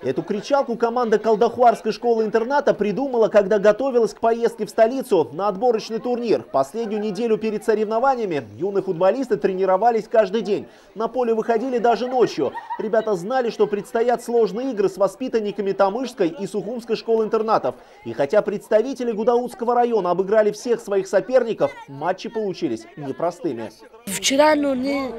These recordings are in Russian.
Эту кричалку команда Колдахуарской школы-интерната придумала, когда готовилась к поездке в столицу на отборочный турнир. Последнюю неделю перед соревнованиями юные футболисты тренировались каждый день. На поле выходили даже ночью. Ребята знали, что предстоят сложные игры с воспитанниками Тамышской и Сухумской школ-интернатов. И хотя представители Гудаутского района обыграли всех своих соперников, матчи получились непростыми. Вчера не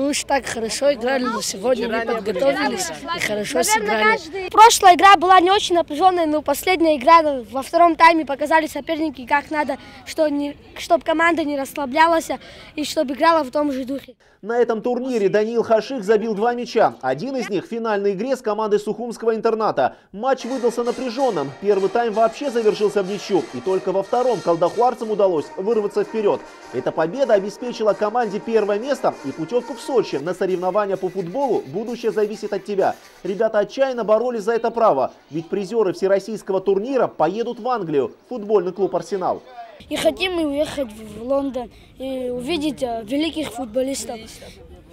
уж так хорошо играли, но сегодня мы подготовились и хорошо сыграли. Прошлая игра была не очень напряженная, но последняя игра во втором тайме показали соперники, как надо, чтобы команда не расслаблялась и чтобы играла в том же духе. На этом турнире Даниил Хаших забил 2 мяча. Один из них в финальной игре с командой Сухумского интерната. Матч выдался напряженным. Первый тайм вообще завершился в ничью. И только во втором колдахуарцам удалось вырваться вперед. Эта победа обеспечила команде первое место и путевку в Сочи. На соревнования по футболу будущее зависит от тебя. Ребята отчаянно боролись за это право. Ведь призеры всероссийского турнира поедут в Англию. Футбольный клуб «Арсенал». И хотим уехать в Лондон и увидеть великих футболистов.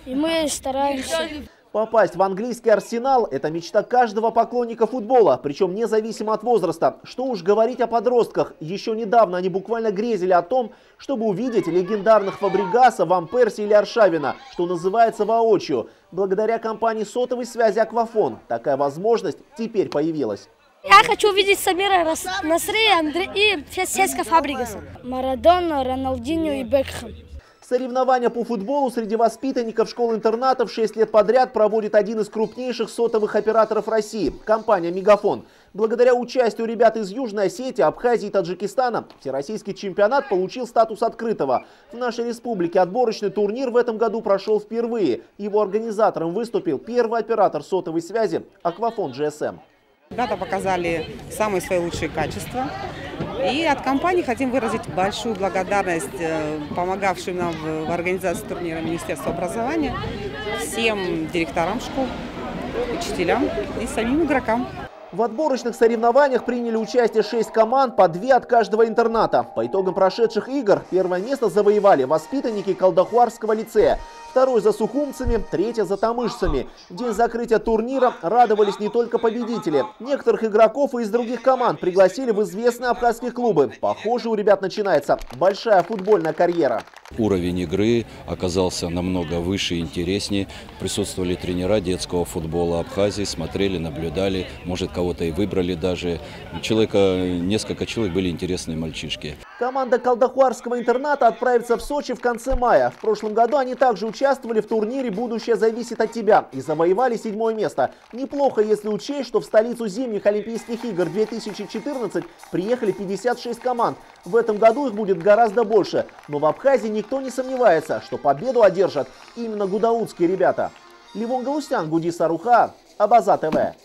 И мы стараемся. Попасть в английский «Арсенал» – это мечта каждого поклонника футбола, причем независимо от возраста. Что уж говорить о подростках. Еще недавно они буквально грезили о том, чтобы увидеть легендарных Фабригаса, Ван Перси или Аршавина, что называется, воочию. Благодаря компании сотовой связи «Аквафон» такая возможность теперь появилась. Я хочу увидеть Самира Насри и Сеска Фабригаса. Марадона, Роналдиньо и Бекхэм. Соревнования по футболу среди воспитанников школ-интернатов 6 лет подряд проводит один из крупнейших сотовых операторов России – компания «Мегафон». Благодаря участию ребят из Южной Осетии, Абхазии и Таджикистана всероссийский чемпионат получил статус открытого. В нашей республике отборочный турнир в этом году прошел впервые. Его организатором выступил первый оператор сотовой связи «Аквафон GSM». Ребята показали самые свои лучшие качества. И от компании хотим выразить большую благодарность помогавшим нам в организации турнира Министерству образования, всем директорам школ, учителям и самим игрокам. В отборочных соревнованиях приняли участие 6 команд, по 2 от каждого интерната. По итогам прошедших игр первое место завоевали воспитанники Колдахуарского лицея, второй за сухумцами, третье за тамышцами. В день закрытия турнира радовались не только победители. Некоторых игроков и из других команд пригласили в известные абхазские клубы. Похоже, у ребят начинается большая футбольная карьера. Уровень игры оказался намного выше и интереснее. Присутствовали тренера детского футбола Абхазии, смотрели, наблюдали, может, кого-то и выбрали даже. Несколько человек были интересные мальчишки. Команда Колдахуарского интерната отправится в Сочи в конце мая. В прошлом году они также участвовали в турнире «Будущее зависит от тебя» и завоевали 7-е место. Неплохо, если учесть, что в столицу зимних Олимпийских игр 2014 приехали 56 команд. В этом году их будет гораздо больше. Но в Абхазии никто не сомневается, что победу одержат именно гудаутские ребята. Ливон Галустян, Гуди Саруха, Абаза ТВ.